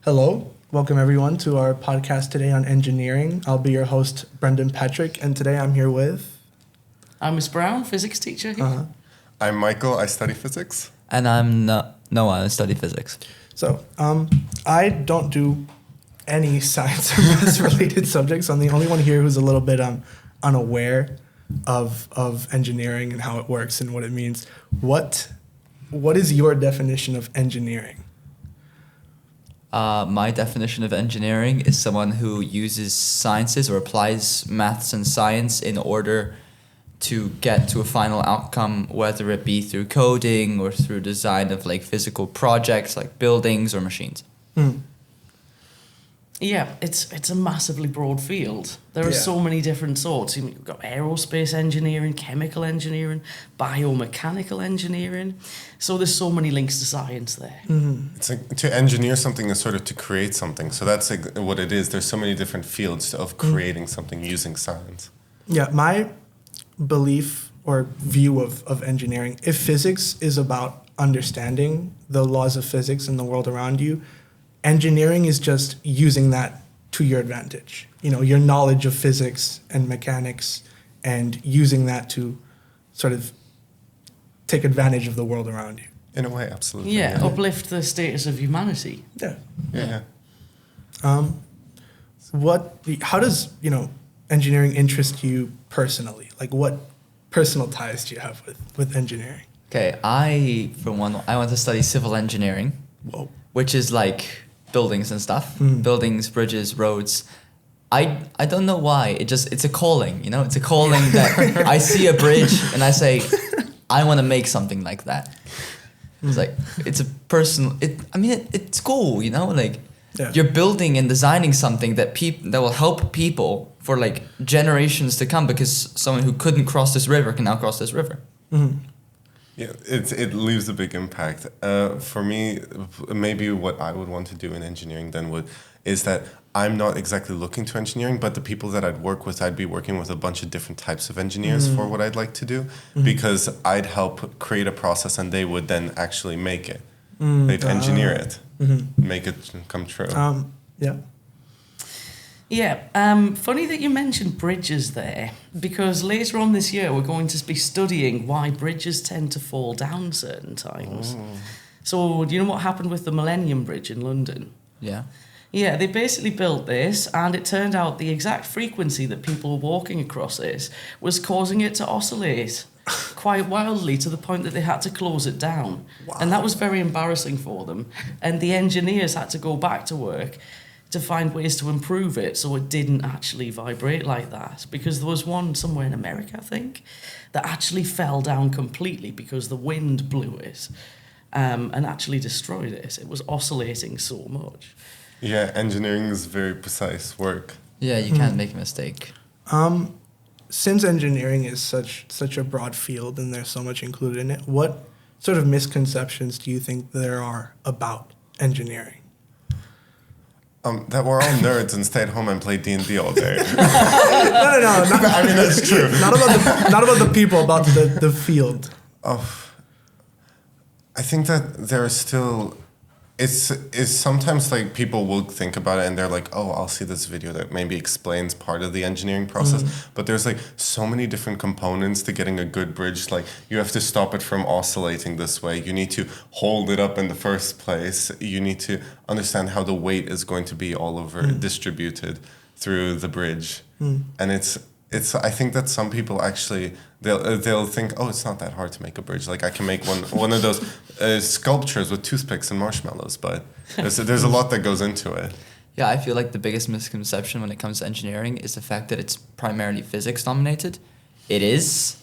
Hello, welcome everyone to our podcast today on engineering. I'll be your host, Brendan Patrick, and today I'm here with... I'm Miss Brown, physics teacher here. I'm Michael, I study physics. And I'm Noah, I study physics. So, I don't do any science or math-related subjects. I'm the only one here who's a little bit unaware of engineering and how it works and what it means. What is your definition of engineering? My definition of engineering is someone who uses sciences or applies maths and science in order to get to a final outcome, whether it be through coding or through design of like physical projects like buildings or machines. Yeah, it's a massively broad field. There are so many different sorts. You've got aerospace engineering, chemical engineering, biomechanical engineering. So there's so many links to science there. Mm-hmm. It's like to engineer something is sort of to create something. So that's like what it is. There's so many different fields of creating something using science. Yeah, my belief or view of engineering, if physics is about understanding the laws of physics and the world around you, engineering is just using that to your advantage. You know, your knowledge of physics and mechanics and using that to sort of take advantage of the world around you. In a way, absolutely. Yeah, uplift the status of humanity. Yeah. How does, engineering interest you personally? Like what personal ties do you have with engineering? Okay, I want to study civil engineering, which is like buildings and stuff, buildings, bridges, roads. I don't know why. It's a calling, it's a calling that I see a bridge and I say, I want to make something like that. It's like, it's a personal, it's cool, You're building and designing something that will help people for like generations to come, because someone who couldn't cross this river can now cross this river. Mm-hmm. Yeah, it leaves a big impact. For me, maybe what I would want to do in engineering then is that I'm not exactly looking to engineering, but the people that I'd work with, I'd be working with a bunch of different types of engineers for what I'd like to do, because I'd help create a process and they would then actually make it. They'd engineer it, make it come true. Funny that you mentioned bridges there, because later on this year we're going to be studying why bridges tend to fall down certain times. So do you know what happened with the Millennium Bridge in London? Yeah. Yeah, they basically built this, and it turned out the exact frequency that people were walking across it was causing it to oscillate quite wildly, to the point that they had to close it down. Wow. And that was very embarrassing for them. And the engineers had to go back to work to find ways to improve it so it didn't actually vibrate like that. Because there was one somewhere in America, I think, that actually fell down completely because the wind blew it and actually destroyed it. It was oscillating so much. Yeah, engineering is very precise work. Yeah, you can't make a mistake. Since engineering is such a broad field and there's so much included in it, what sort of misconceptions do you think there are about engineering? That we're all nerds and stay at home and play D&D all day. No. I mean, that's true. Not about the people, about the field. I think that there are still... It's sometimes like people will think about it and they're like, oh, I'll see this video that maybe explains part of the engineering process. But there's like so many different components to getting a good bridge. Like you have to stop it from oscillating this way. You need to hold it up in the first place. You need to understand how the weight is going to be all over distributed through the bridge. And it's I think that some people actually they'll think, oh, it's not that hard to make a bridge. Like I can make one of those sculptures with toothpicks and marshmallows, but there's a lot that goes into it. Yeah, I feel like the biggest misconception when it comes to engineering is the fact that it's primarily physics dominated. It is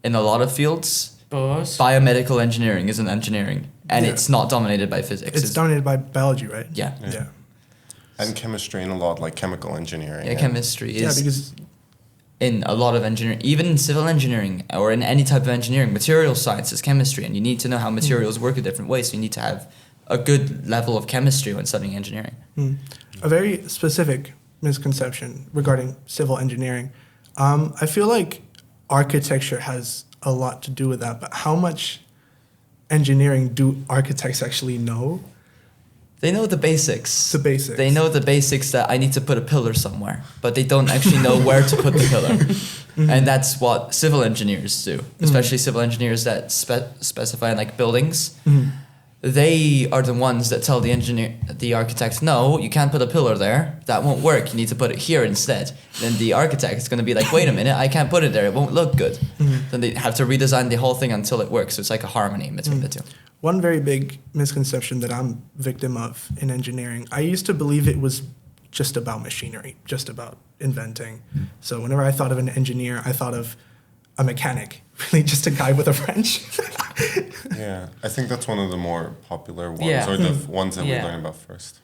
in a lot of fields. But biomedical engineering isn't engineering, and it's not dominated by physics. It's dominated by biology, right? Yeah. And chemistry in a lot, like chemical engineering. Yeah, chemistry is... Yeah, because... in a lot of engineering, even in civil engineering or in any type of engineering, material science is chemistry, and you need to know how materials work a different way, so you need to have a good level of chemistry when studying engineering. A very specific misconception regarding civil engineering. I feel like architecture has a lot to do with that, but how much engineering do architects actually know? They know the basics. The basics. They know the basics that I need to put a pillar somewhere, but they don't actually know where to put the pillar. And that's what civil engineers do, especially civil engineers that specify like buildings. They are the ones that tell the architect, no, you can't put a pillar there. That won't work. You need to put it here instead. Then the architect is going to be like, wait a minute, I can't put it there. It won't look good. Then they have to redesign the whole thing until it works. So it's like a harmony between the two. One very big misconception that I'm victim of in engineering, I used to believe it was just about machinery, just about inventing. So whenever I thought of an engineer, I thought of a mechanic, really just a guy with a wrench. Yeah, I think that's one of the more popular ones, Yeah. or the ones that we Yeah. learn about first.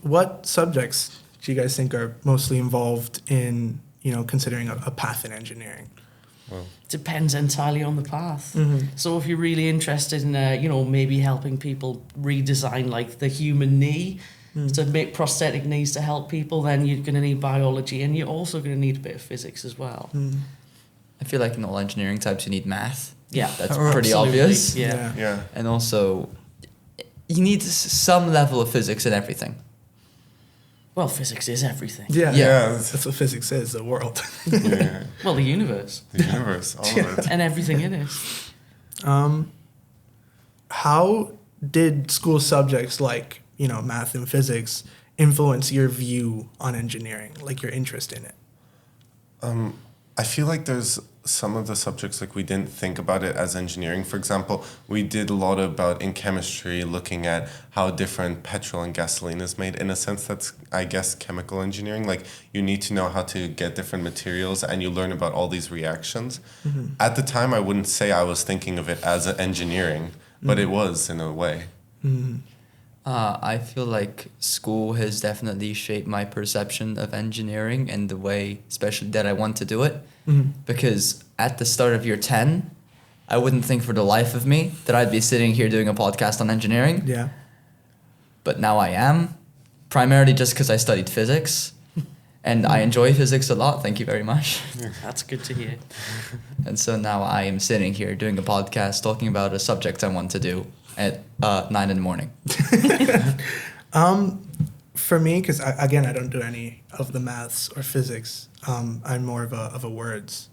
What subjects do you guys think are mostly involved in, considering a path in engineering? Depends entirely on the path. So if you're really interested in, maybe helping people redesign like the human knee to make prosthetic knees to help people, then you're going to need biology, and you're also going to need a bit of physics as well. I feel like in all engineering types you need math. Yeah, That's absolutely. pretty obvious. Yeah. Yeah. And also, you need some level of physics in everything. Well, physics is everything. Yeah, Yeah. that's what physics is, the world. Yeah. Well, the universe The universe, all of it. and everything in it. How did school subjects like, math and physics influence your view on engineering, like your interest in it? I feel like there's some of the subjects like we didn't think about it as engineering. For example, we did a lot about in chemistry looking at how different petrol and gasoline is made. In a sense, that's, I guess, chemical engineering. Like you need to know how to get different materials and you learn about all these reactions. At the time, I wouldn't say I was thinking of it as engineering, but it was in a way. I feel like school has definitely shaped my perception of engineering and the way, especially that I want to do it. Because at the start of year 10, I wouldn't think for the life of me that I'd be sitting here doing a podcast on engineering. Yeah. But now I am, primarily just because I studied physics. And I enjoy physics a lot, thank you very much. That's good to hear. And so now I am sitting here doing a podcast talking about a subject I want to do at 9 in the morning. For me, because I don't do any of the maths or physics. I'm more of a words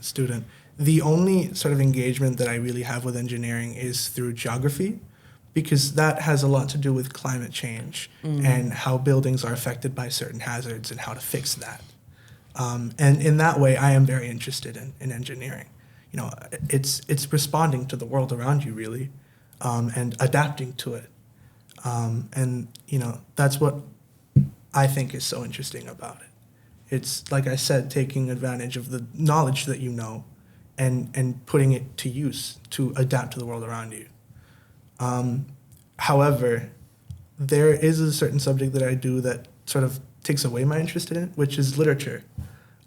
student. The only sort of engagement that I really have with engineering is through geography, because that has a lot to do with climate change and how buildings are affected by certain hazards and how to fix that. And in that way, I am very interested in engineering. It's responding to the world around you, really, and adapting to it. And that's what I think is so interesting about it. It's, like I said, taking advantage of the knowledge that you know and putting it to use to adapt to the world around you. However, there is a certain subject that I do that sort of takes away my interest in it, which is literature.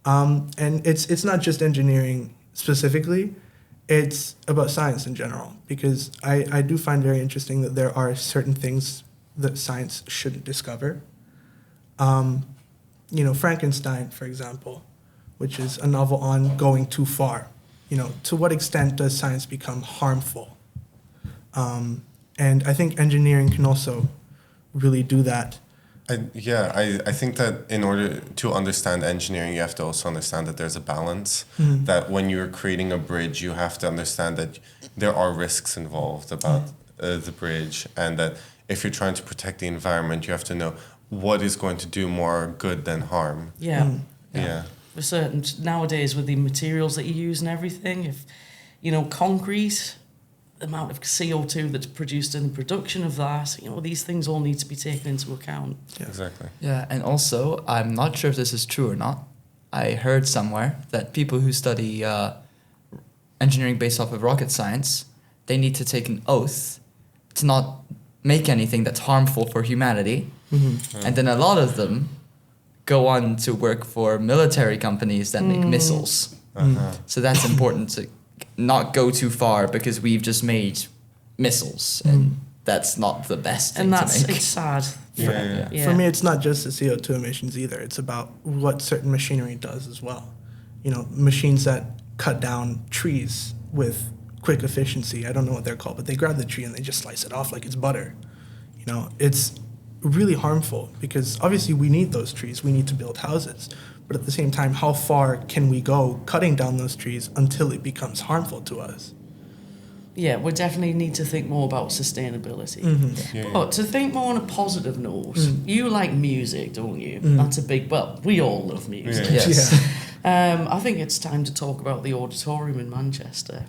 And it's not just engineering specifically, it's about science in general, because I do find very interesting that there are certain things that science shouldn't discover. Frankenstein, for example, which is a novel on going too far. To what extent does science become harmful? And I think engineering can also really do that. I think that in order to understand engineering, you have to also understand that there's a balance. That when you're creating a bridge, you have to understand that there are risks involved about the bridge, and that if you're trying to protect the environment, you have to know what is going to do more good than harm. Yeah. Yeah. For certain, nowadays with the materials that you use and everything, if concrete, the amount of CO2 that's produced in the production of that, these things all need to be taken into account. Yeah. Exactly. Yeah, and also, I'm not sure if this is true or not. I heard somewhere that people who study engineering based off of rocket science, they need to take an oath to not make anything that's harmful for humanity. And then a lot of them go on to work for military companies that make missiles. So that's important to not go too far, because we've just made missiles, and that's not the best thing And that's to make. it's sad. For me, it's not just the CO2 emissions either. It's about what certain machinery does as well. Machines that cut down trees with quick efficiency. I don't know what they're called, but they grab the tree and they just slice it off like it's butter. You know, it's really harmful because obviously we need those trees. We need to build houses. But at the same time, how far can we go cutting down those trees until it becomes harmful to us? Yeah, we definitely need to think more about sustainability. Yeah, But to think more on a positive note, you like music, don't you? That's a big, well, we all love music. Yeah. Yes. I think it's time to talk about the Auditorium in Manchester.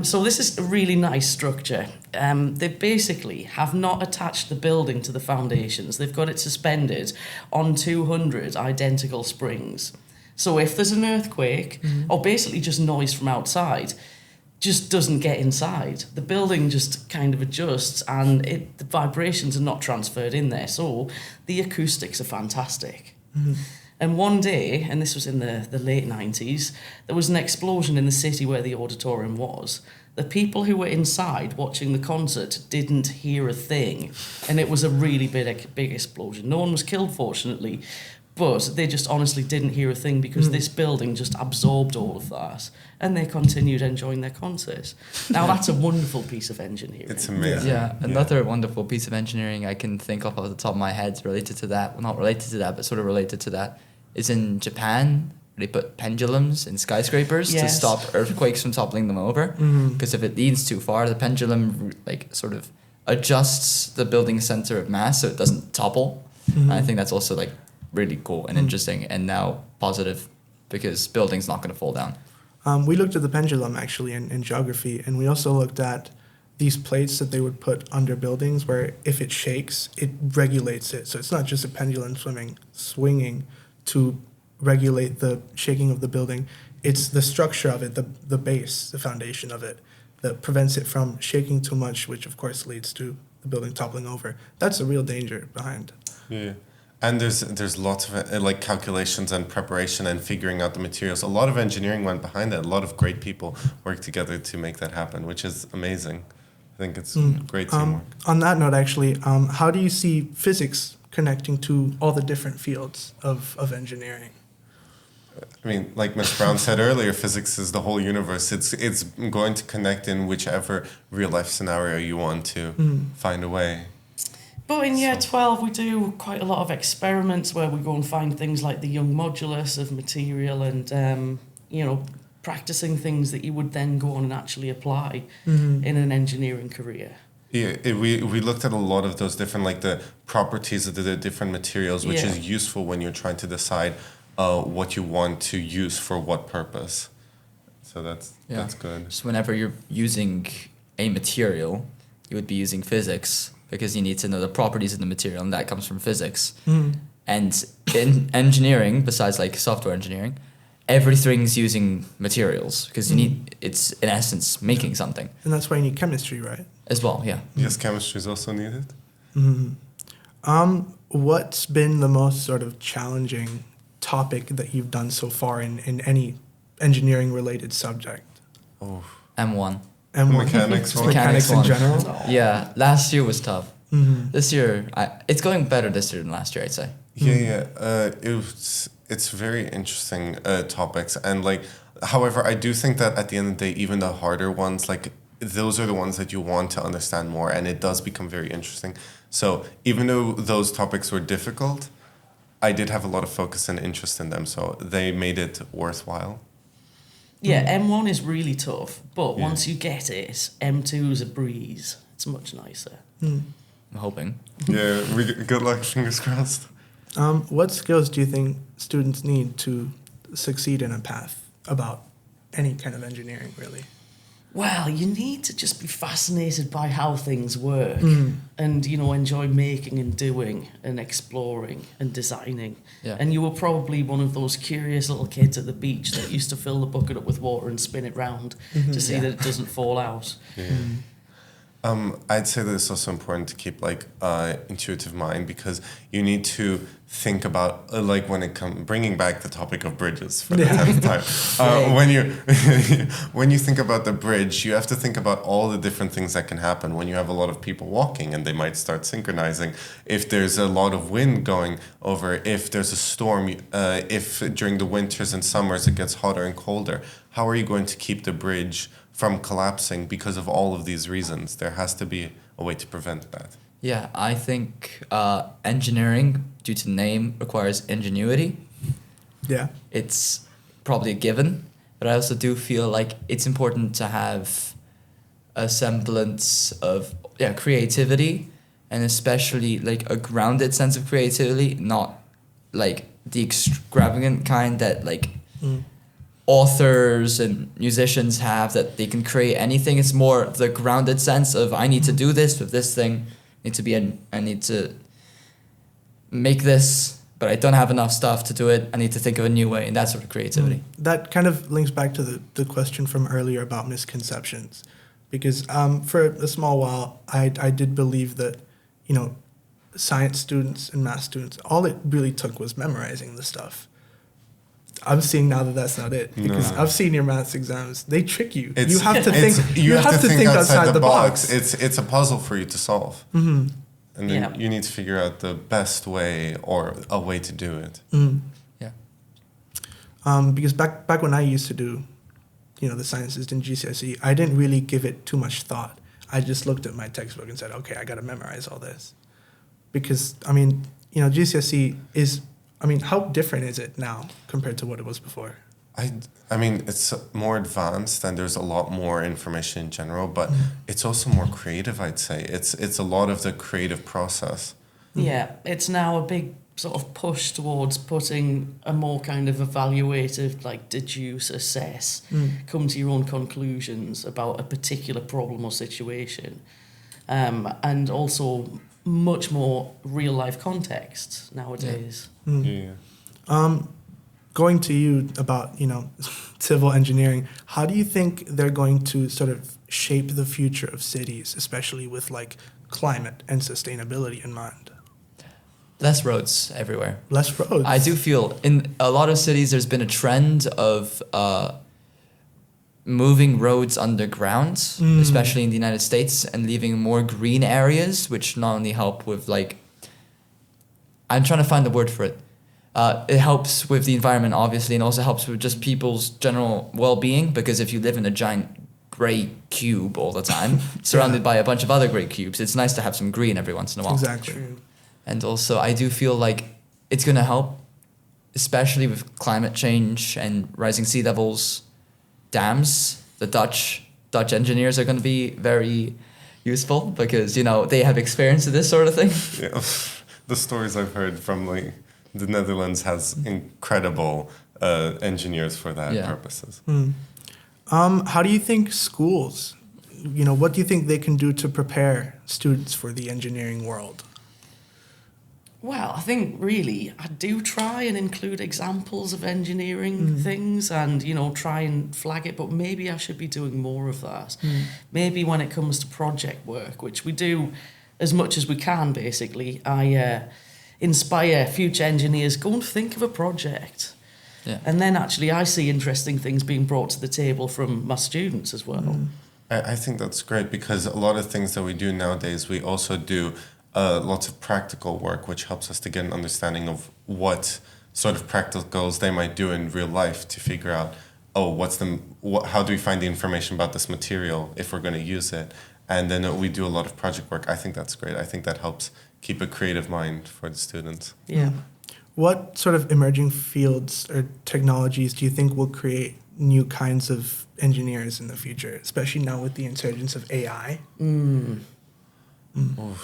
So this is a really nice structure. They basically have not attached the building to the foundations. They've got it suspended on 200 identical springs. So if there's an earthquake, or basically just noise from outside, just doesn't get inside. The building just kind of adjusts and the vibrations are not transferred in there. So the acoustics are fantastic. And one day, and this was in the late 90s, there was an explosion in the city where the auditorium was. The people who were inside watching the concert didn't hear a thing. And it was a really big explosion. No one was killed, fortunately, but they just honestly didn't hear a thing because this building just absorbed all of that. And they continued enjoying their concerts. Now, that's a wonderful piece of engineering. It's amazing. Yeah, another wonderful piece of engineering I can think of off the top of my head related to that, well, not related to that, but sort of related to that, is in Japan. They put pendulums in skyscrapers to Yes. stop earthquakes from toppling them over. Because if it leans too far, the pendulum like sort of adjusts the building center of mass so it doesn't topple. And I think that's also like really cool and interesting and now positive because building's not going to fall down. We looked at the pendulum actually in geography, and we also looked at these plates that they would put under buildings where if it shakes, it regulates it. So it's not just a pendulum swinging to regulate the shaking of the building. It's the structure of it, the base, the foundation of it, that prevents it from shaking too much, which of course leads to the building toppling over. That's a real danger behind. Yeah. And there's lots of like calculations and preparation and figuring out the materials. A lot of engineering went behind that. A lot of great people worked together to make that happen, which is amazing. I think it's great teamwork. On that note, actually, how do you see physics connecting to all the different fields of engineering? I mean, like Ms. Brown said earlier, physics is the whole universe. It's going to connect in whichever real life scenario you want to find a way. But in year 12, we do quite a lot of experiments where we go and find things like the young modulus of material and, practicing things that you would then go on and actually apply in an engineering career. Yeah, we looked at a lot of those different, like the properties of the different materials, which is useful when you're trying to decide what you want to use for what purpose. So that's good. So whenever you're using a material, you would be using physics because you need to know the properties of the material, and that comes from physics. And in engineering, besides like software engineering, everything's using materials because you need, it's in essence making something. And that's why you need chemistry, right? As well, yeah. Yes, chemistry is also needed. What's been the most sort of challenging topic that you've done so far in any engineering related subject? Oh, M1. M1. Mechanics one. Mechanics in one. general? Yeah, last year was tough. This year, it's going better this year than last year, I'd say. Yeah. It's very interesting topics, and like, however, I do think that at the end of the day, even the harder ones, like those are the ones that you want to understand more, and it does become very interesting. So even though those topics were difficult, I did have a lot of focus and interest in them, so they made it worthwhile. Yeah, M1 is really tough, but once you get it, M2 is a breeze. It's much nicer. I'm hoping. Yeah, good luck, fingers crossed. What skills do you think students need to succeed in a path about any kind of engineering, really? Well, you need to just be fascinated by how things work and, enjoy making and doing and exploring and designing. Yeah. And you were probably one of those curious little kids at the beach that used to fill the bucket up with water and spin it round to see that it doesn't fall out. Yeah. I'd say that it's also important to keep like intuitive mind, because you need to think about like when it comes bringing back the topic of bridges for the 10th time. When you think about the bridge, you have to think about all the different things that can happen when you have a lot of people walking and they might start synchronizing. If there's a lot of wind going over, if there's a storm, if during the winters and summers it gets hotter and colder, how are you going to keep the bridge from collapsing because of all of these reasons? There has to be a way to prevent that. Yeah, I think engineering, due to name, requires ingenuity. Yeah. It's probably a given, but I also do feel like it's important to have a semblance of creativity, and especially like a grounded sense of creativity, not like the extravagant kind that like authors and musicians have, that they can create anything. It's more the grounded sense of, I need to do this with this thing, I need to make this, but I don't have enough stuff to do it. I need to think of a new way, and that sort of creativity. That kind of links back to the question from earlier about misconceptions, because for a small while I did believe that, you know, science students and math students, all it really took was memorizing the stuff. I'm seeing now that that's not it, because I've seen your maths exams. They trick you. You have to think. You have to think outside the box. It's a puzzle for you to solve, and then you need to figure out the best way or a way to do it. Yeah. Because back when I used to do, you know, the sciences in GCSE, I didn't really give it too much thought. I just looked at my textbook and said, okay, I got to memorize all this. Because I mean, you know, GCSE is. I mean, how different is it now compared to what it was before? I mean, it's more advanced and there's a lot more information in general, but it's also more creative, I'd say. It's a lot of the creative process. Yeah, it's now a big sort of push towards putting a more kind of evaluative, like deduce, assess, come to your own conclusions about a particular problem or situation. And also much more real life context nowadays. Going to you about, you know, civil engineering, how do you think they're going to sort of shape the future of cities, especially with like climate and sustainability in mind? Less roads everywhere. Less roads. I do feel in a lot of cities there's been a trend of moving roads underground, especially in the United States, and leaving more green areas, which not only help with like, I'm trying to find the word for it. It helps with the environment, obviously, and also helps with just people's general well-being, because if you live in a giant gray cube all the time, surrounded by a bunch of other gray cubes, it's nice to have some green every once in a while. Exactly. And also, I do feel like it's going to help, especially with climate change and rising sea levels. Dams, the Dutch engineers are going to be very useful, because, you know, they have experience with this sort of thing. Yeah, the stories I've heard from like the Netherlands has incredible engineers for that purposes. How do you think schools, you know, what do you think they can do to prepare students for the engineering world? Well, I think really I do try and include examples of engineering things and, you know, try and flag it, but maybe I should be doing more of that. Maybe when it comes to project work, which we do as much as we can, basically, I inspire future engineers, go and think of a project. Yeah. And then actually I see interesting things being brought to the table from my students as well. I think that's great, because a lot of things that we do nowadays, we also do lots of practical work, which helps us to get an understanding of what sort of practicals they might do in real life to figure out, how do we find the information about this material if we're going to use it? And then we do a lot of project work. I think that's great. I think that helps keep a creative mind for the students. Yeah. What sort of emerging fields or technologies do you think will create new kinds of engineers in the future, especially now with the insurgence of AI? Oh,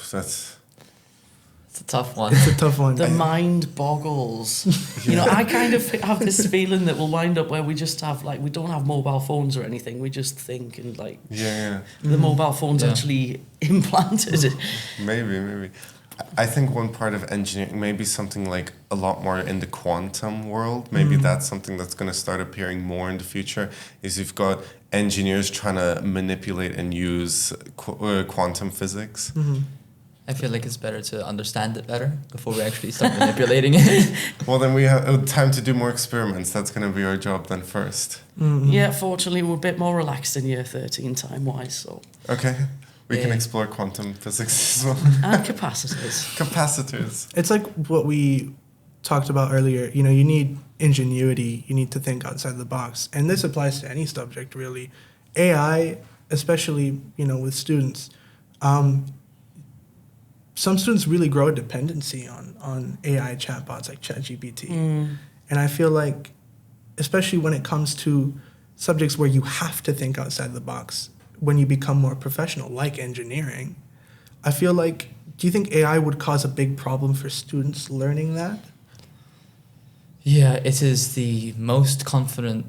It's a tough one. It's a tough one. The mind boggles. You know, I kind of have this feeling that we'll wind up where we just have, like, we don't have mobile phones or anything. We just think, and, like, the mobile phone's actually implanted. Maybe. I think one part of engineering, maybe something like a lot more in the quantum world, maybe that's something that's going to start appearing more in the future, is you've got engineers trying to manipulate and use quantum physics. I feel like it's better to understand it better before we actually start manipulating it. Well, then we have time to do more experiments. That's going to be our job then first. Yeah, fortunately, we're a bit more relaxed in year 13 time-wise, so... Okay. We can explore quantum physics as well. And capacitors. Capacitors. It's like what we talked about earlier, you know, you need ingenuity, you need to think outside the box. And this applies to any subject, really. AI, especially, you know, with students, some students really grow a dependency on AI chatbots like ChatGPT. And I feel like, especially when it comes to subjects where you have to think outside the box, when you become more professional, like engineering, I feel like, do you think AI would cause a big problem for students learning that? Yeah, it is the most confident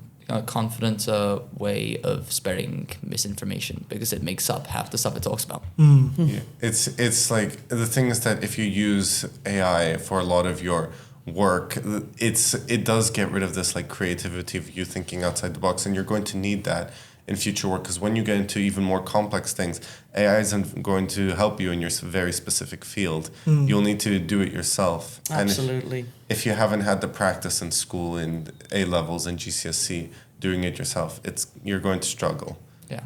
way of spreading misinformation because it makes up half the stuff it talks about. Yeah. It's like the thing is that if you use AI for a lot of your work, it does get rid of this like creativity of you thinking outside the box, and you're going to need that in future work, because when you get into even more complex things, AI isn't going to help you in your very specific field. You'll need to do it yourself. Absolutely. And if you haven't had the practice in school, in A levels and GCSE, doing it yourself, you're going to struggle. Yeah.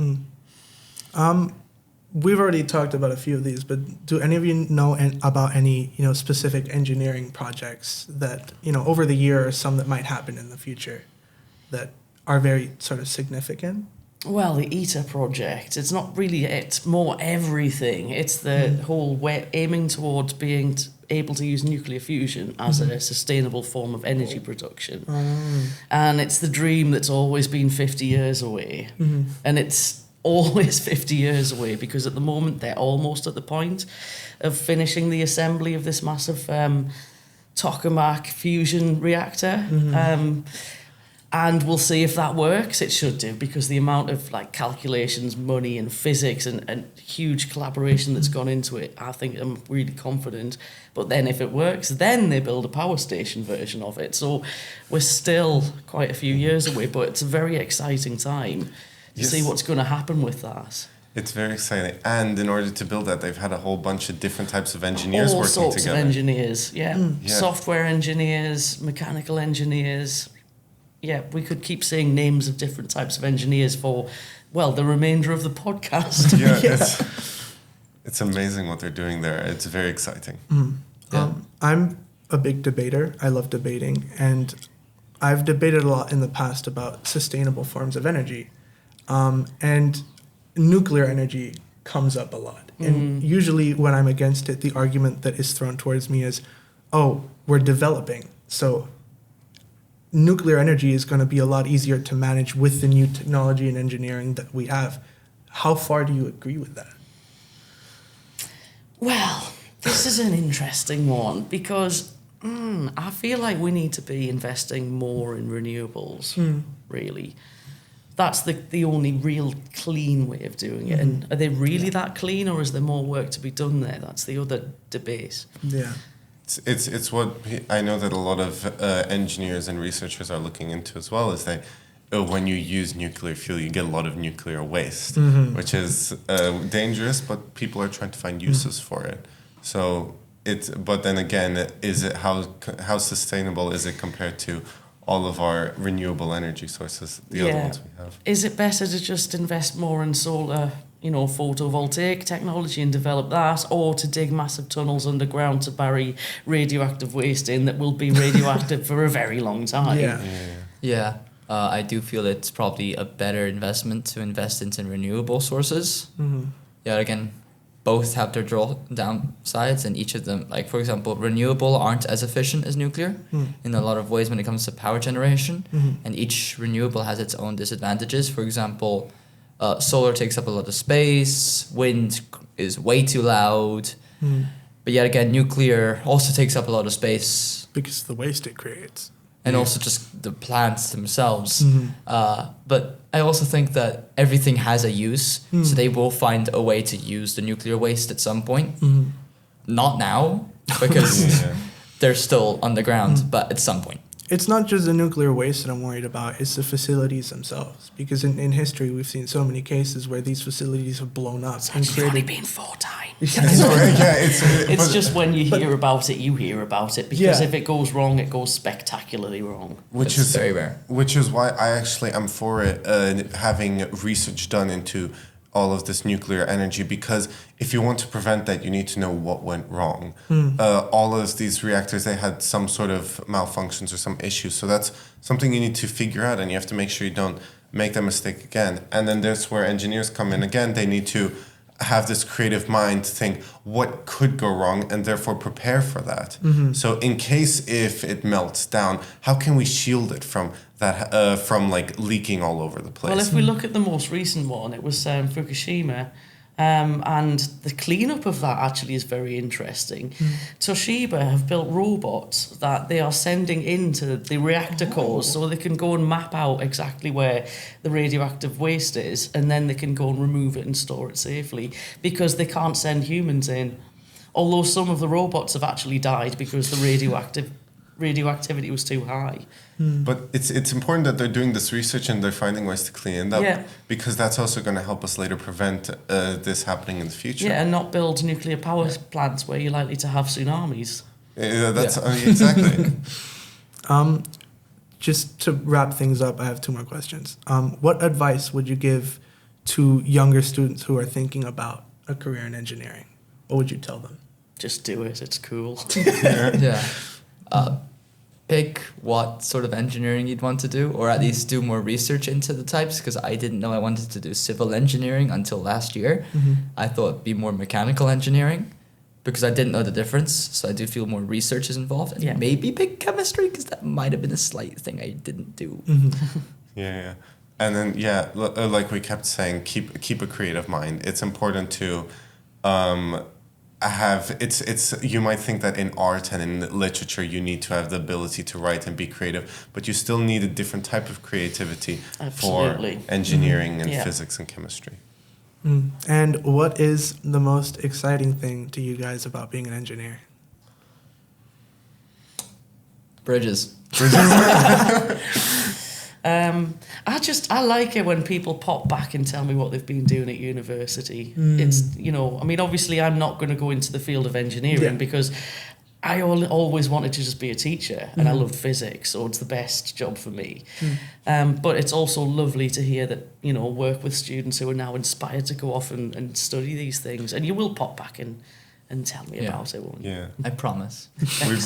We've already talked about a few of these, but do any of you know about any, you know, specific engineering projects that, you know, over the year or some that might happen in the future that are very sort of significant? Well, the ITER project, it's not really, it's more everything. It's the whole way aiming towards being able to use nuclear fusion as a sustainable form of energy production. And it's the dream that's always been 50 years away. And it's always 50 years away because at the moment they're almost at the point of finishing the assembly of this massive tokamak fusion reactor. And we'll see if that works. It should do, because the amount of like calculations, money and physics and huge collaboration that's gone into it, I think I'm really confident. But then if it works, then they build a power station version of it. So we're still quite a few years away, but it's a very exciting time to see what's going to happen with that. It's very exciting. And in order to build that, they've had a whole bunch of different types of engineers All working sorts together. of engineers, software engineers, mechanical engineers. Yeah, we could keep saying names of different types of engineers for, well, the remainder of the podcast. It's amazing what they're doing there. It's very exciting. I'm a big debater. I love debating. And I've debated a lot in the past about sustainable forms of energy. And nuclear energy comes up a lot. And usually when I'm against it, the argument that is thrown towards me is, oh, we're developing. So nuclear energy is going to be a lot easier to manage with the new technology and engineering that we have. How far do you agree with that? Well, this is an interesting one because I feel like we need to be investing more in renewables, really. That's the only real clean way of doing it. And are they really that clean, or is there more work to be done there? That's the other debate. Yeah. It's what I know that a lot of engineers and researchers are looking into as well, is that when you use nuclear fuel, you get a lot of nuclear waste, which is dangerous, but people are trying to find uses for it. So but then again, is it how sustainable is it compared to all of our renewable energy sources, the other ones we have? Is it better to just invest more in solar, photovoltaic technology and develop that, or to dig massive tunnels underground to bury radioactive waste in that will be radioactive for a very long time? I do feel it's probably a better investment to invest into renewable sources. Again, both have their downsides, and each of them, like for example, renewable aren't as efficient as nuclear in a lot of ways when it comes to power generation, and each renewable has its own disadvantages. For example, solar takes up a lot of space, wind is way too loud, but yet again, nuclear also takes up a lot of space. Because of the waste it creates. And also just the plants themselves. But I also think that everything has a use, so they will find a way to use the nuclear waste at some point. Not now, because they're still underground, but at some point. It's not just the nuclear waste that I'm worried about, it's the facilities themselves. Because in history, we've seen so many cases where these facilities have blown up. It's only been 4 times. It's just when you hear about it, you hear about it. Because if it goes wrong, it goes spectacularly wrong. Which is very rare. Which is why I'm for it, having research done into all of this nuclear energy, because if you want to prevent that, you need to know what went wrong. All of these reactors, they had some sort of malfunctions or some issues. So that's something you need to figure out, and you have to make sure you don't make that mistake again. And then there's where engineers come in again. They need to have this creative mind to think what could go wrong and therefore prepare for that. So in case if it melts down, how can we shield it from that, from like leaking all over the place? Well, if we look at the most recent one, it was Fukushima. And the cleanup of that actually is very interesting. Toshiba have built robots that they are sending into the reactor cores so they can go and map out exactly where the radioactive waste is, and then they can go and remove it and store it safely, because they can't send humans in. Although some of the robots have actually died because the radioactivity was too high. But it's important that they're doing this research and they're finding ways to clean it up, because that's also going to help us later prevent this happening in the future. Yeah, and not build nuclear power plants where you're likely to have tsunamis. That's exactly. Just to wrap things up, I have 2 more questions. What advice would you give to younger students who are thinking about a career in engineering? What would you tell them? Just do it. It's cool. Pick what sort of engineering you'd want to do, or at least do more research into the types, because I didn't know I wanted to do civil engineering until last year. I thought it'd be more mechanical engineering, because I didn't know the difference. So I do feel more research is involved, and maybe pick chemistry, because that might have been a slight thing I didn't do. Yeah. And then, like we kept saying, keep a creative mind. It's important to you might think that in art and in literature you need to have the ability to write and be creative, but you still need a different type of creativity for engineering and physics and chemistry. And what is the most exciting thing to you guys about being an engineer? Bridges. I like it when people pop back and tell me what they've been doing at university. It's, obviously I'm not going to go into the field of engineering because I always wanted to just be a teacher, and I loved physics, so it's the best job for me. But it's also lovely to hear that, work with students who are now inspired to go off and study these things. And you will pop back and tell me about it, won't you? Yeah. I promise.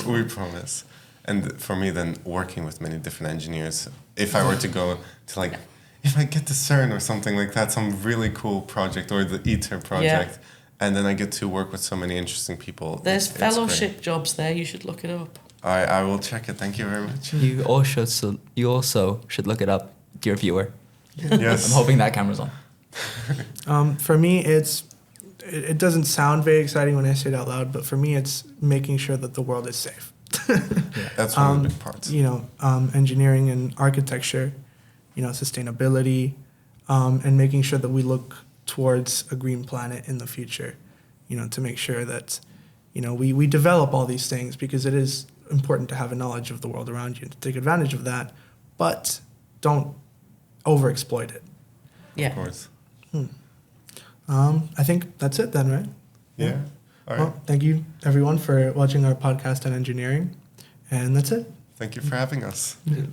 we promise. And for me, then, working with many different engineers, if I were to go to, if I get to CERN or something like that, some really cool project, or the ITER project, and then I get to work with so many interesting people. There's fellowship jobs there. You should look it up. I will check it. Thank you very much. You also should look it up, dear viewer. Yes. I'm hoping that camera's on. For me, it doesn't sound very exciting when I say it out loud, but for me, it's making sure that the world is safe. That's one of the big parts. Engineering and architecture, sustainability, and making sure that we look towards a green planet in the future, to make sure that, we develop all these things, because it is important to have a knowledge of the world around you, to take advantage of that, but don't overexploit it. Yeah. Of course. I think that's it then, right? Yeah. All right. Well, thank you, everyone, for watching our podcast on engineering. And that's it. Thank you for having us. Yeah.